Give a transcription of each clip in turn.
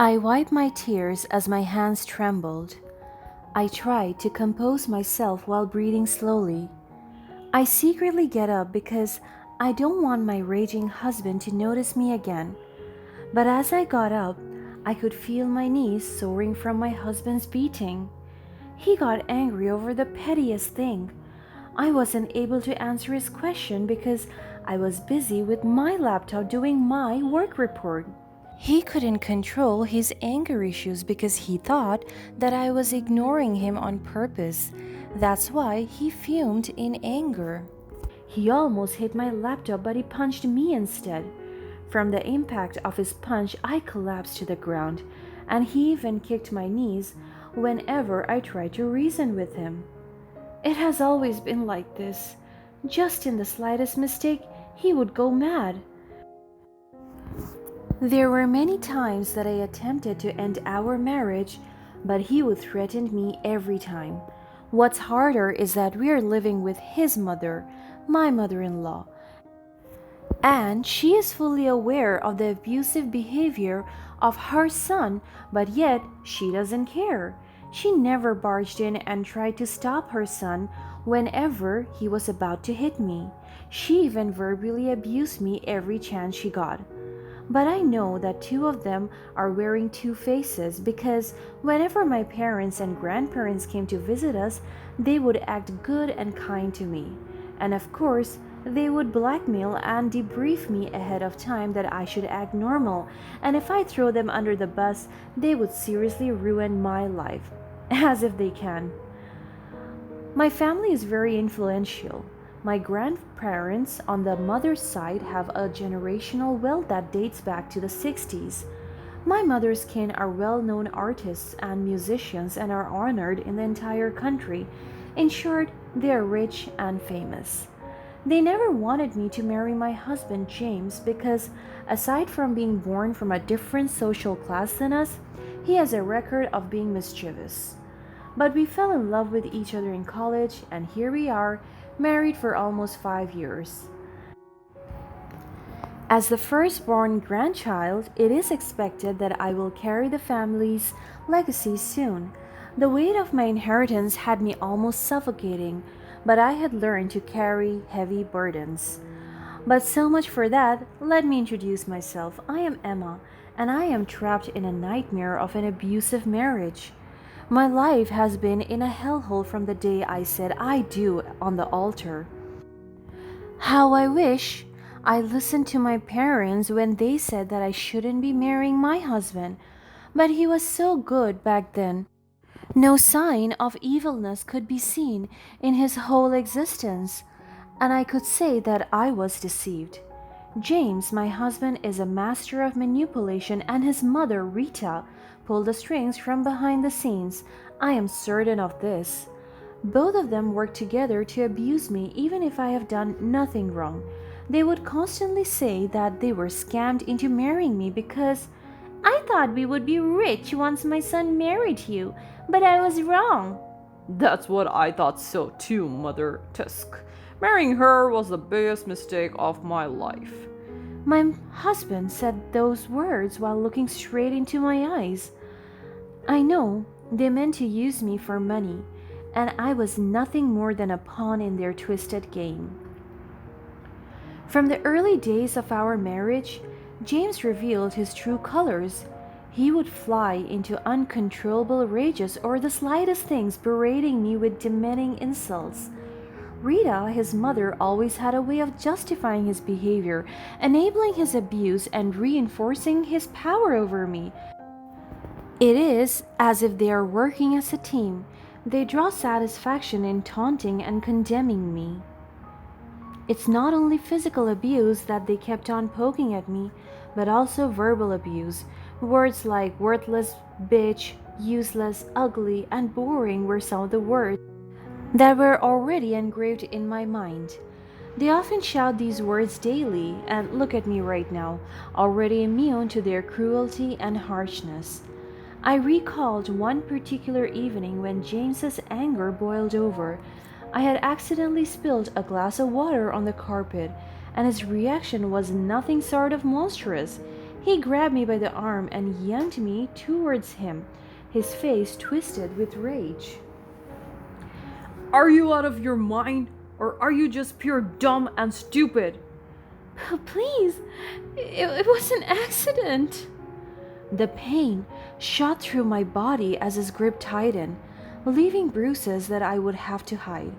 I wiped my tears as my hands trembled. I tried to compose myself while breathing slowly. I secretly get up because I don't want my raging husband to notice me again. But as I got up, I could feel my knees soaring from my husband's beating. He got angry over the pettiest thing. I wasn't able to answer his question because I was busy with my laptop doing my work report. He couldn't control his anger issues because he thought that I was ignoring him on purpose. That's why he fumed in anger. He almost hit my laptop, but he punched me instead. From the impact of his punch, I collapsed to the ground, and he even kicked my knees whenever I tried to reason with him. It has always been like this. Just in the slightest mistake, he would go mad. There were many times that I attempted to end our marriage, but he would threaten me every time. What's harder is that we are living with his mother, my mother in law, and she is fully aware of the abusive behavior of her son, but yet she doesn't care. She never barged in and tried to stop her son whenever he was about to hit me. She even verbally abused me every chance she got. But I know that two of them are wearing two faces because whenever my parents and grandparents came to visit us, they would act good and kind to me. And of course, they would blackmail and debrief me ahead of time that I should act normal, and if I throw them under the bus, they would seriously ruin my life. As if they can. My family is very influential. My grandparents on the mother's side have a generational wealth that dates back to the 60s. My mother's kin are well known artists and musicians and are honored in the entire country. In short, they are rich and famous. They never wanted me to marry my husband James because, aside from being born from a different social class than us, he has a record of being mischievous. But we fell in love with each other in college, and here we are, married for almost 5 years. As the firstborn grandchild, it is expected that I will carry the family's legacy soon. The weight of my inheritance had me almost suffocating, but I had learned to carry heavy burdens. But so much for that, let me introduce myself. I am Emma, and I am trapped in a nightmare of an abusive marriage. My life has been in a hellhole from the day I said I do on the altar. How I wish I listened to my parents when they said that I shouldn't be marrying my husband, but he was so good back then. No sign of evilness could be seen in his whole existence, and I could say that I was deceived. James, my husband, is a master of manipulation, and his mother, Rita, pulled the strings from behind the scenes. I am certain of this. Both of them work together to abuse me even if I have done nothing wrong. They would constantly say that they were scammed into marrying me because I thought we would be rich once my son married you, but I was wrong. That's what I thought so too, Mother Tusk. Marrying her was the biggest mistake of my life. My husband said those words while looking straight into my eyes. I know they meant to use me for money, and I was nothing more than a pawn in their twisted game. From the early days of our marriage, James revealed his true colors. He would fly into uncontrollable rages over the slightest things, berating me with demeaning insults. Rita, his mother, always had a way of justifying his behavior, enabling his abuse, and reinforcing his power over me. It is as if they are working as a team. They draw satisfaction in taunting and condemning me. It's not only physical abuse that they kept on poking at me, but also verbal abuse. Words like worthless, bitch, useless, ugly, and boring were some of the words that were already engraved in my mind. They often shout these words daily, and look at me right now, already immune to their cruelty and harshness. I recalled one particular evening when James's anger boiled over. I had accidentally spilled a glass of water on the carpet, and his reaction was nothing short of monstrous. He grabbed me by the arm and yanked me towards him, his face twisted with rage. Are you out of your mind? Or are you just pure dumb and stupid? Please, it was an accident. The pain shot through my body as his grip tightened, leaving bruises that I would have to hide.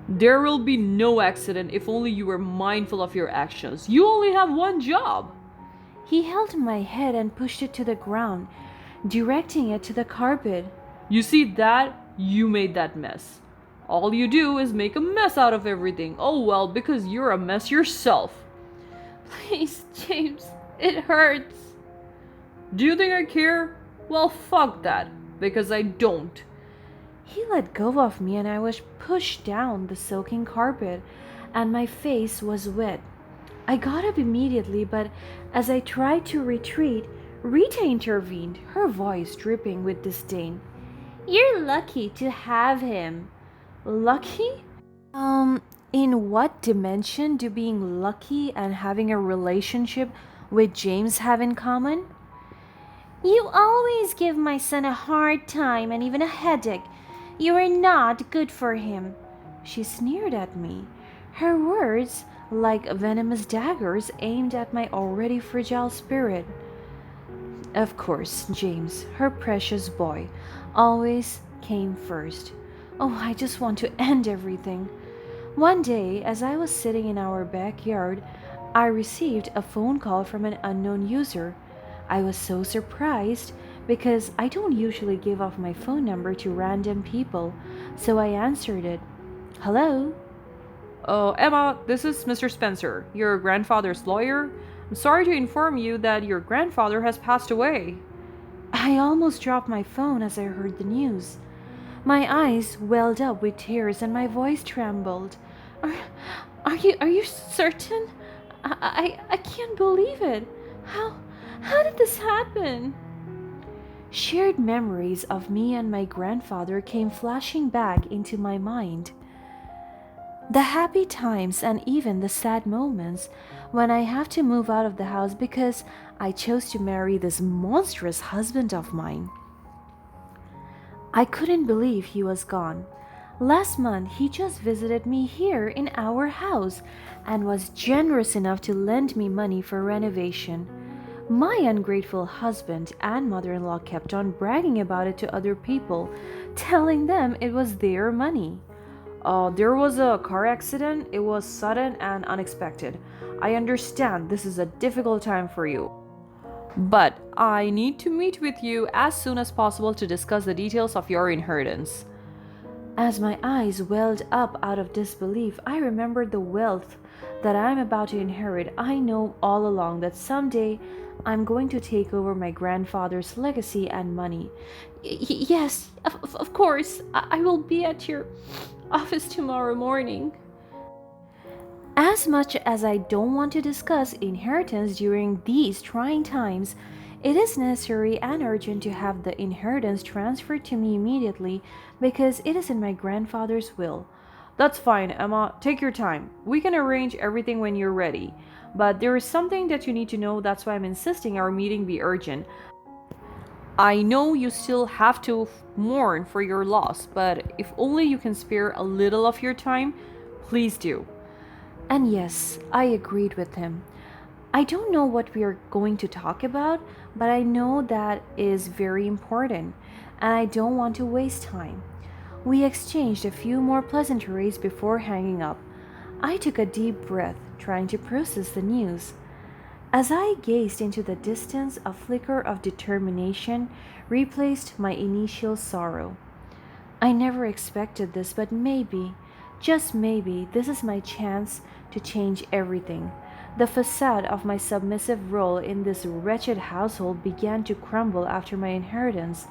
There will be no accident if only you were mindful of your actions. You only have one job. He held my head and pushed it to the ground, directing it to the carpet. You see that? You made that mess. All you do is make a mess out of everything. Oh well, because you're a mess yourself. Please, James, it hurts. Do you think I care? Well, fuck that, because I don't. He let go of me and I was pushed down the soaking carpet, and my face was wet. I got up immediately, but as I tried to retreat, Rita intervened, her voice dripping with disdain. You're lucky to have him. Lucky? In what dimension do being lucky and having a relationship with James have in common? You always give my son a hard time and even a headache. You are not good for him. She sneered at me, her words like venomous daggers aimed at my already fragile spirit. Of course, James, her precious boy, always came first. Oh, I just want to end everything. One day, as I was sitting in our backyard, I received a phone call from an unknown user. I was so surprised because I don't usually give off my phone number to random people, so I answered it. Hello? Emma, this is Mr. Spencer, your grandfather's lawyer. I'm sorry to inform you that your grandfather has passed away. I almost dropped my phone as I heard the news. My eyes welled up with tears and my voice trembled. Are you certain? I can't believe it. How did this happen? Shared memories of me and my grandfather came flashing back into my mind. The happy times and even the sad moments when I have to move out of the house because I chose to marry this monstrous husband of mine. I couldn't believe he was gone. Last month, he just visited me here in our house and was generous enough to lend me money for renovation. My ungrateful husband and mother-in-law kept on bragging about it to other people, telling them it was their money. There was a car accident. It was sudden and unexpected. I understand this is a difficult time for you. But I need to meet with you as soon as possible to discuss the details of your inheritance. As my eyes welled up out of disbelief, I remembered the wealth that I'm about to inherit. I know all along that someday I'm going to take over my grandfather's legacy and money. Yes, of course. I will be at your office tomorrow morning. As much as I don't want to discuss inheritance during these trying times, it is necessary and urgent to have the inheritance transferred to me immediately because it is in my grandfather's will. That's fine, Emma. Take your time. We can arrange everything when you're ready. But there is something that you need to know, that's why I'm insisting our meeting be urgent. I know you still have to mourn for your loss, but if only you can spare a little of your time, please do. And yes, I agreed with him. I don't know what we are going to talk about, but I know that is very important, and I don't want to waste time. We exchanged a few more pleasantries before hanging up. I took a deep breath, trying to process the news. As I gazed into the distance, a flicker of determination replaced my initial sorrow. I never expected this, but maybe, just maybe, this is my chance to change everything. The facade of my submissive role in this wretched household began to crumble after my inheritance.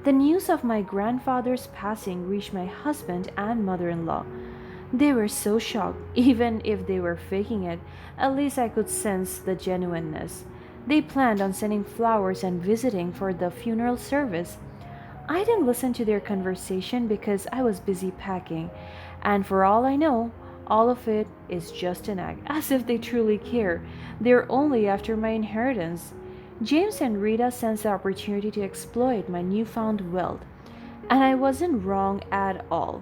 The news of my grandfather's passing reached my husband and mother-in-law. They were so shocked, even if they were faking it, at least I could sense the genuineness. They planned on sending flowers and visiting for the funeral service. I didn't listen to their conversation because I was busy packing, and for all I know, All of it is just an act, as if they truly care. They're only after my inheritance. James and Rita sensed the opportunity to exploit my newfound wealth, and I wasn't wrong at all.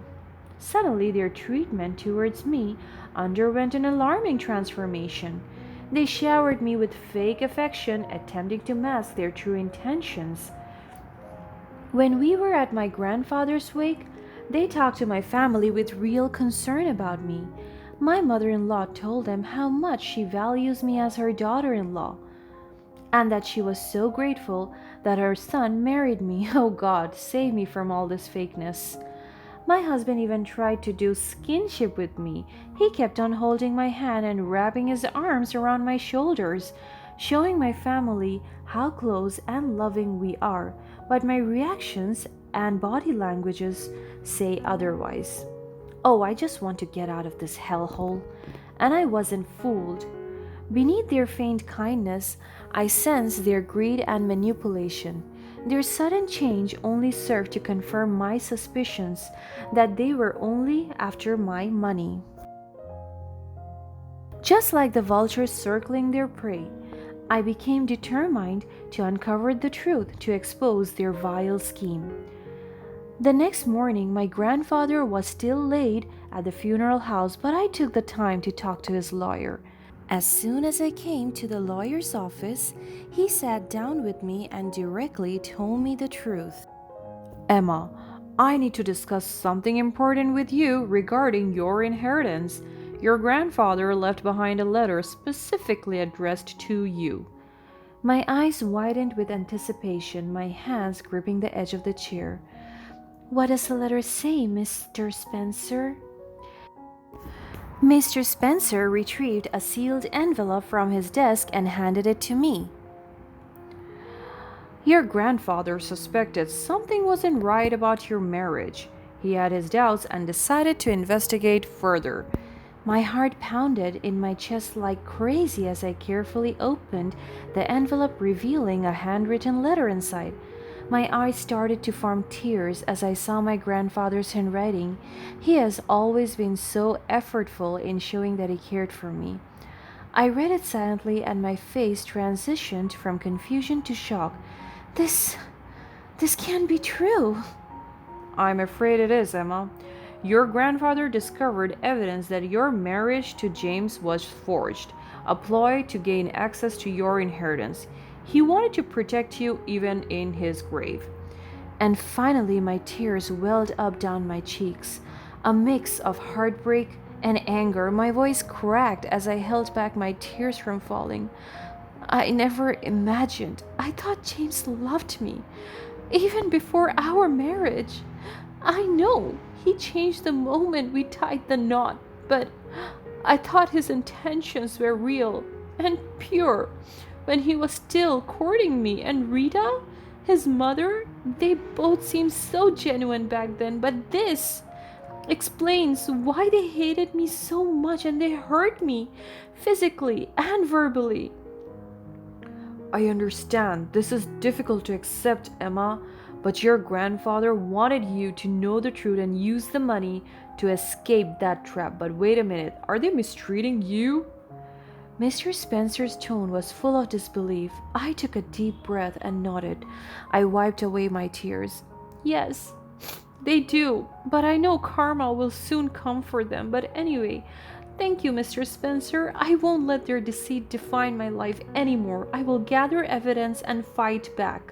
Suddenly, their treatment towards me underwent an alarming transformation. They showered me with fake affection, attempting to mask their true intentions. When we were at my grandfather's wake, they talked to my family with real concern about me. My mother in law told them how much she values me as her daughter in law, and that she was so grateful that her son married me. Oh God, save me from all this fakeness. My husband even tried to do skinship with me. He kept on holding my hand and wrapping his arms around my shoulders, showing my family how close and loving we are, but my reactions and body languages say otherwise. Oh, I just want to get out of this hellhole. And I wasn't fooled. Beneath their faint kindness, I sensed their greed and manipulation. Their sudden change only served to confirm my suspicions that they were only after my money. Just like the vultures circling their prey, I became determined to uncover the truth to expose their vile scheme. The next morning, my grandfather was still laid at the funeral house, but I took the time to talk to his lawyer. As soon as I came to the lawyer's office, he sat down with me and directly told me the truth. Emma, I need to discuss something important with you regarding your inheritance. Your grandfather left behind a letter specifically addressed to you. My eyes widened with anticipation, my hands gripping the edge of the chair. What does the letter say, Mr. Spencer? Mr. Spencer retrieved a sealed envelope from his desk and handed it to me. Your grandfather suspected something wasn't right about your marriage. He had his doubts and decided to investigate further. My heart pounded in my chest like crazy as I carefully opened the envelope, revealing a handwritten letter inside. My eyes started to form tears as I saw my grandfather's handwriting. He has always been so effortful in showing that he cared for me. I read it silently and my face transitioned from confusion to shock. This can't be true. I'm afraid it is, Emma. Your grandfather discovered evidence that your marriage to James was forged, a ploy to gain access to your inheritance. He wanted to protect you even in his grave. And finally, my tears welled up down my cheeks. A mix of heartbreak and anger. My voice cracked as I held back my tears from falling. I never imagined. I thought James loved me, even before our marriage. I know he changed the moment we tied the knot, but I thought his intentions were real and pure when he was still courting me. And Rita, his mother, they both seemed so genuine back then, but this explains why they hated me so much and they hurt me physically and verbally. I understand this is difficult to accept, Emma, but your grandfather wanted you to know the truth and use the money to escape that trap. But wait a minute, are they mistreating you? Mr. Spencer's tone was full of disbelief. I took a deep breath and nodded. I wiped away my tears. Yes, they do, but I know karma will soon come for them. But anyway, thank you, Mr. Spencer. I won't let their deceit define my life anymore. I will gather evidence and fight back.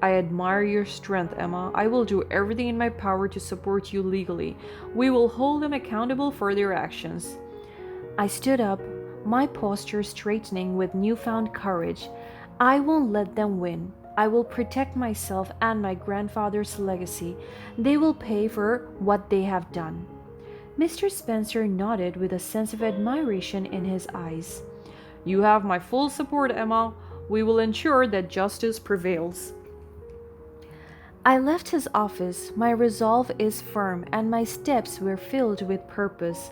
I admire your strength, Emma. I will do everything in my power to support you legally. We will hold them accountable for their actions. I stood up, my posture straightening with newfound courage. I won't let them win. I will protect myself and my grandfather's legacy. They will pay for what they have done. Mr. Spencer nodded with a sense of admiration in his eyes. You have my full support, Emma. We will ensure that justice prevails. I left his office. My resolve is firm and my steps were filled with purpose.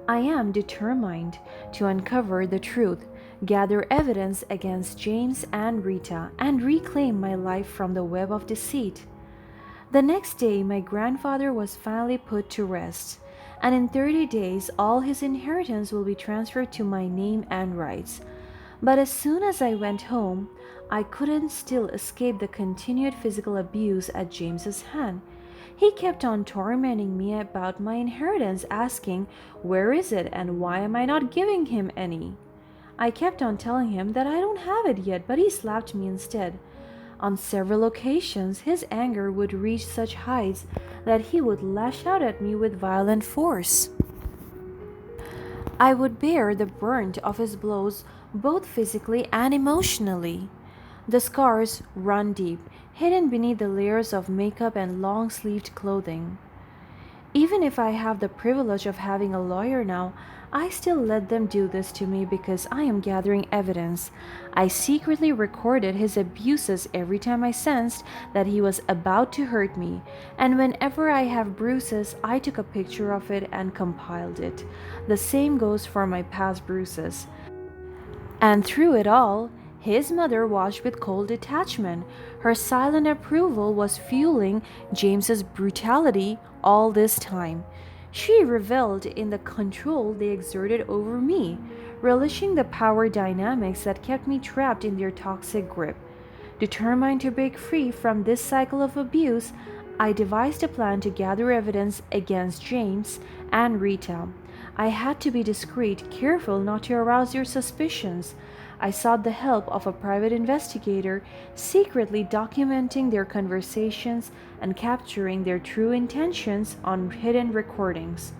I am determined to uncover the truth, gather evidence against James and Rita, and reclaim my life from the web of deceit. The next day, my grandfather was finally put to rest, and in 30 days, all his inheritance will be transferred to my name and rights. But as soon as I went home, I couldn't still escape the continued physical abuse at James's hand. He kept on tormenting me about my inheritance, asking, "Where is it and why am I not giving him any?" I kept on telling him that I don't have it yet, but he slapped me instead. On several occasions, his anger would reach such heights that he would lash out at me with violent force. I would bear the brunt of his blows both physically and emotionally. The scars run deep, hidden beneath the layers of makeup and long sleeved clothing. Even if I have the privilege of having a lawyer now, I still let them do this to me because I am gathering evidence. I secretly recorded his abuses every time I sensed that he was about to hurt me, and whenever I have bruises, I took a picture of it and compiled it. The same goes for my past bruises. And through it all, his mother watched with cold detachment. Her silent approval was fueling James's brutality all this time. She reveled in the control they exerted over me, relishing the power dynamics that kept me trapped in their toxic grip. Determined to break free from this cycle of abuse, I devised a plan to gather evidence against James and Rita. I had to be discreet, careful not to arouse their suspicions. I sought the help of a private investigator, secretly documenting their conversations and capturing their true intentions on hidden recordings.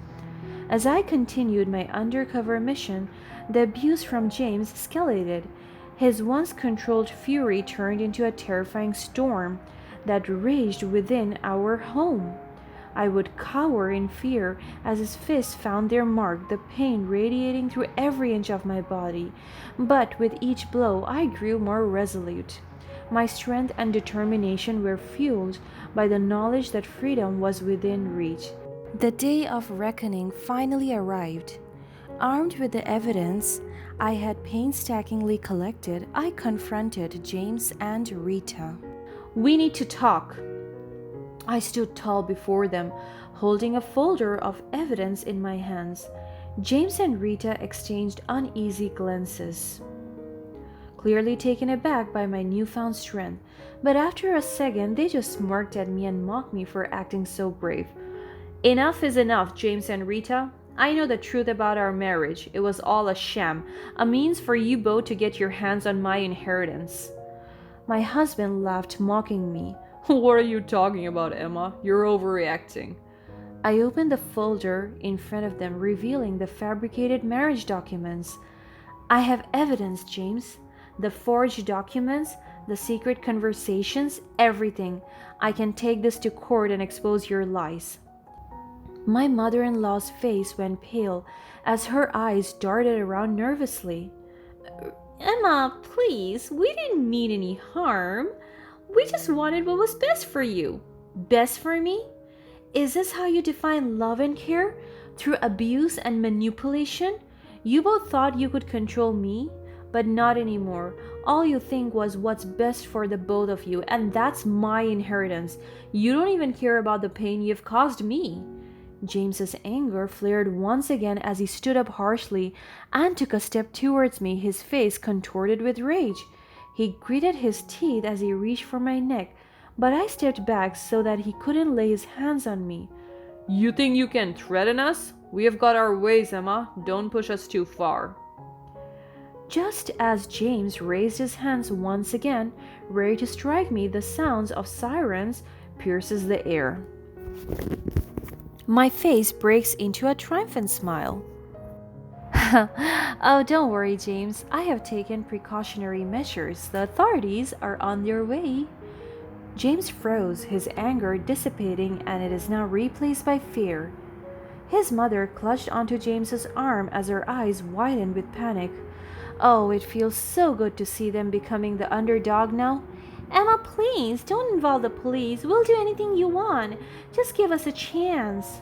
As I continued my undercover mission, the abuse from James escalated. His once controlled fury turned into a terrifying storm that raged within our home. I would cower in fear as his fists found their mark, the pain radiating through every inch of my body. But with each blow, I grew more resolute. My strength and determination were fueled by the knowledge that freedom was within reach. The day of reckoning finally arrived. Armed with the evidence I had painstakingly collected, I confronted James and Rita. "We need to talk." I stood tall before them, holding a folder of evidence in my hands. James and Rita exchanged uneasy glances, clearly taken aback by my newfound strength. But after a second, they just smirked at me and mocked me for acting so brave. "Enough is enough, James and Rita. I know the truth about our marriage. It was all a sham, a means for you both to get your hands on my inheritance." My husband laughed, mocking me. "What are you talking about, Emma? You're overreacting." I opened the folder in front of them, revealing the fabricated marriage documents. "I have evidence, James. The forged documents, the secret conversations, everything. I can take this to court and expose your lies." My mother-in-law's face went pale as her eyes darted around nervously. "Emma, please, we didn't mean any harm. We just wanted what was best for you." "Best for me? Is this how you define love and care? Through abuse and manipulation? You both thought you could control me, but not anymore. All you think was what's best for the both of you, and that's my inheritance. You don't even care about the pain you've caused me." James's anger flared once again as he stood up harshly and took a step towards me, his face contorted with rage. He gritted his teeth as he reached for my neck, but I stepped back so that he couldn't lay his hands on me. "You think you can threaten us? We have got our ways, Emma. Don't push us too far." Just as James raised his hands once again, ready to strike me, the sounds of sirens pierces the air. My face breaks into a triumphant smile. "Oh, don't worry, James. I have taken precautionary measures. The authorities are on their way." James froze, his anger dissipating, and it is now replaced by fear. His mother clutched onto James's arm as her eyes widened with panic. Oh, it feels so good to see them becoming the underdog now. "Emma, please, don't involve the police. We'll do anything you want. Just give us a chance."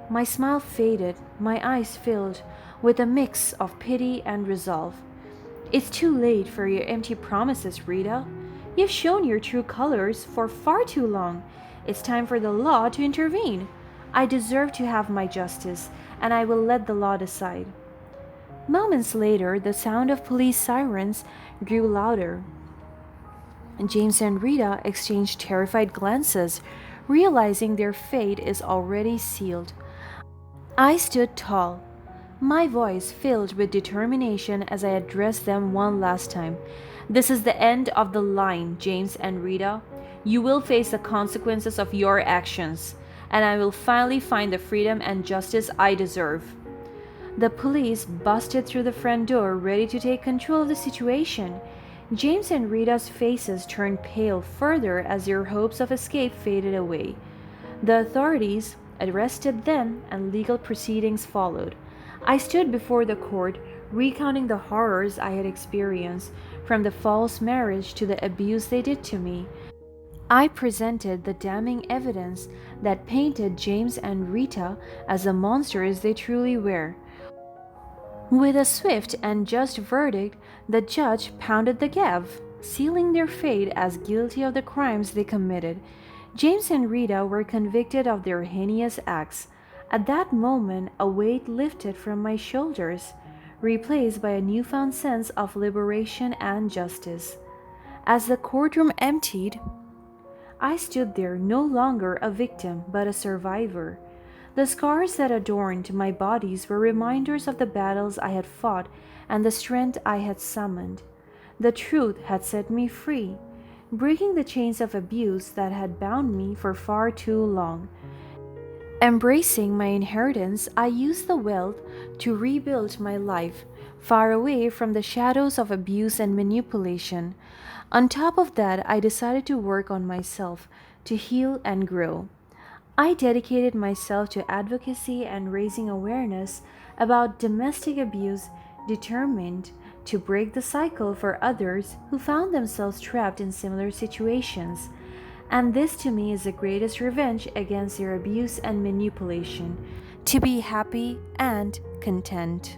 My smile faded, my eyes filled with a mix of pity and resolve. "It's too late for your empty promises, Rita. You've shown your true colors for far too long. It's time for the law to intervene. I deserve to have my justice, and I will let the law decide. Moments later, the sound of police sirens grew louder. James and Rita exchanged terrified glances, realizing their fate is already sealed. I stood tall, my voice filled with determination as I addressed them one last time. This is the end of the line, James and Rita. You will face the consequences of your actions, and I will finally find the freedom and justice I deserve. The police busted through the front door, ready to take control of the situation. James and Rita's faces turned pale further as their hopes of escape faded away. The authorities arrested them and legal proceedings followed. I stood before the court, recounting the horrors I had experienced, from the false marriage to the abuse they did to me. I presented the damning evidence that painted James and Rita as the monsters they truly were. With a swift and just verdict, the judge pounded the gavel, sealing their fate as guilty of the crimes they committed. James and Rita were convicted of their heinous acts. At that moment, a weight lifted from my shoulders, replaced by a newfound sense of liberation and justice. As the courtroom emptied, I stood there no longer a victim but a survivor. The scars that adorned my bodies were reminders of the battles I had fought and the strength I had summoned. The truth had set me free, breaking the chains of abuse that had bound me for far too long. Embracing my inheritance, I used the wealth to rebuild my life, far away from the shadows of abuse and manipulation. On top of that, I decided to work on myself, to heal and grow. I dedicated myself to advocacy and raising awareness about domestic abuse, determined to break the cycle for others who found themselves trapped in similar situations. And this to me is the greatest revenge against their abuse and manipulation, to be happy and content.